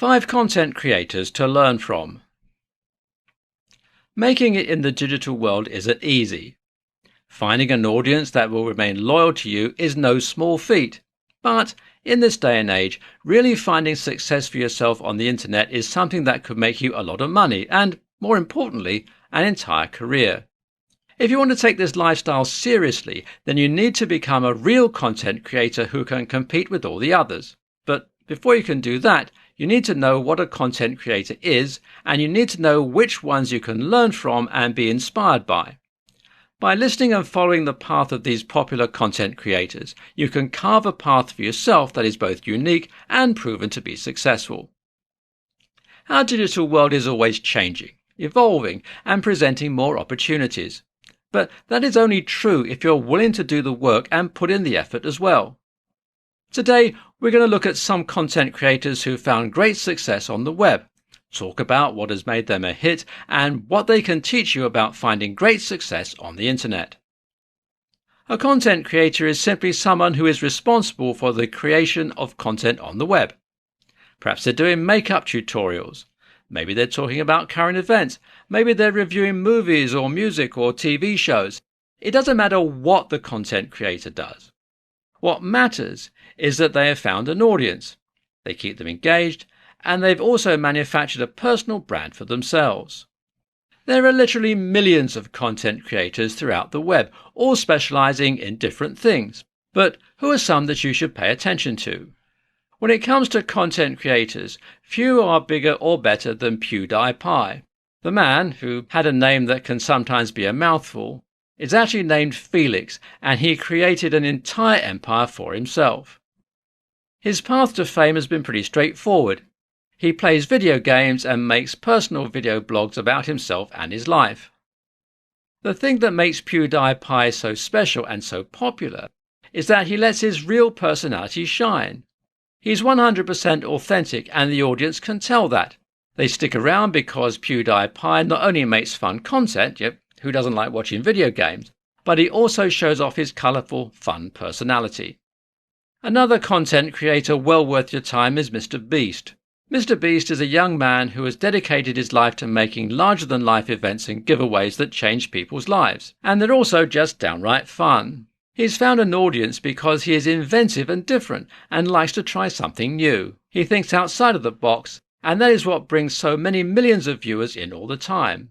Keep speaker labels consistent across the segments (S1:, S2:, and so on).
S1: 5 content creators to learn from. Making it in the digital world isn't easy. Finding an audience that will remain loyal to you is no small feat. But in this day and age, really finding success for yourself on the internet is something that could make you a lot of money and, more importantly, an entire career. If you want to take this lifestyle seriously, then you need to become a real content creator who can compete with all the others. But before you can do that, you need to know what a content creator is, and you need to know which ones you can learn from and be inspired by. By listening and following the path of these popular content creators, you can carve a path for yourself that is both unique and proven to be successful. Our digital world is always changing, evolving, and presenting more opportunities. But that is only true if you're willing to do the work and put in the effort as well. Today, we're going to look at some content creators who found great success on the web, talk about what has made them a hit, and what they can teach you about finding great success on the internet. A content creator is simply someone who is responsible for the creation of content on the web. Perhaps they're doing makeup tutorials. Maybe they're talking about current events. Maybe they're reviewing movies or music or TV shows. It doesn't matter what the content creator does. What matters is that they have found an audience. They keep them engaged, and they've also manufactured a personal brand for themselves. There are literally millions of content creators throughout the web, all specializing in different things. But who are some that you should pay attention to? When it comes to content creators, few are bigger or better than PewDiePie. The man, who had a name that can sometimes be a mouthful, is actually named Felix, and he created an entire empire for himself. His path to fame has been pretty straightforward. He plays video games and makes personal video blogs about himself and his life. The thing that makes PewDiePie so special and so popular is that he lets his real personality shine. He's 100% authentic, and the audience can tell that. They stick around because PewDiePie not only makes fun content, who doesn't like watching video games, but he also shows off his colourful, fun personality. Another content creator well worth your time is Mr. Beast. Mr. Beast is a young man who has dedicated his life to making larger-than-life events and giveaways that change people's lives, and they're also just downright fun. He's found an audience because he is inventive and different and likes to try something new. He thinks outside of the box, and that is what brings so many millions of viewers in all the time.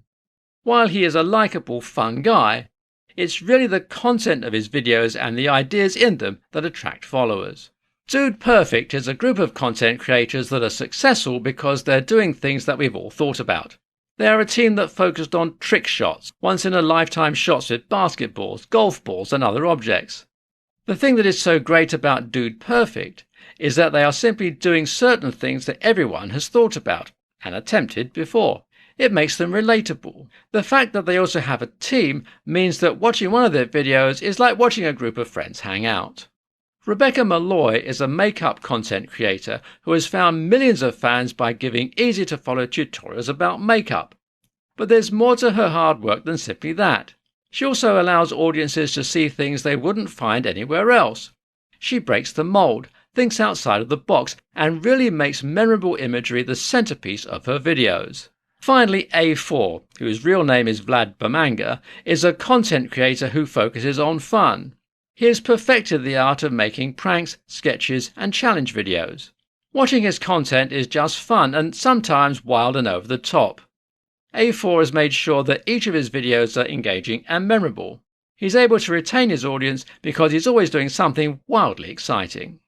S1: While he is a likeable, fun guy, it's really the content of his videos and the ideas in them that attract followers. Dude Perfect is a group of content creators that are successful because they're doing things that we've all thought about. They are a team that focused on trick shots, once-in-a-lifetime shots with basketballs, golf balls and other objects. The thing that is so great about Dude Perfect is that they are simply doing certain things that everyone has thought about and attempted before. It makes them relatable. The fact that they also have a team means that watching one of their videos is like watching a group of friends hang out. Rebecca Malloy is a makeup content creator who has found millions of fans by giving easy-to-follow tutorials about makeup. But there's more to her hard work than simply that. She also allows audiences to see things they wouldn't find anywhere else. She breaks the mold, thinks outside of the box, and really makes memorable imagery the centerpiece of her videos. Finally, A4, whose real name is Vlad Bamanga, is a content creator who focuses on fun. He has perfected the art of making pranks, sketches, and challenge videos. Watching his content is just fun and sometimes wild and over the top. A4 has made sure that each of his videos are engaging and memorable. He's able to retain his audience because he's always doing something wildly exciting.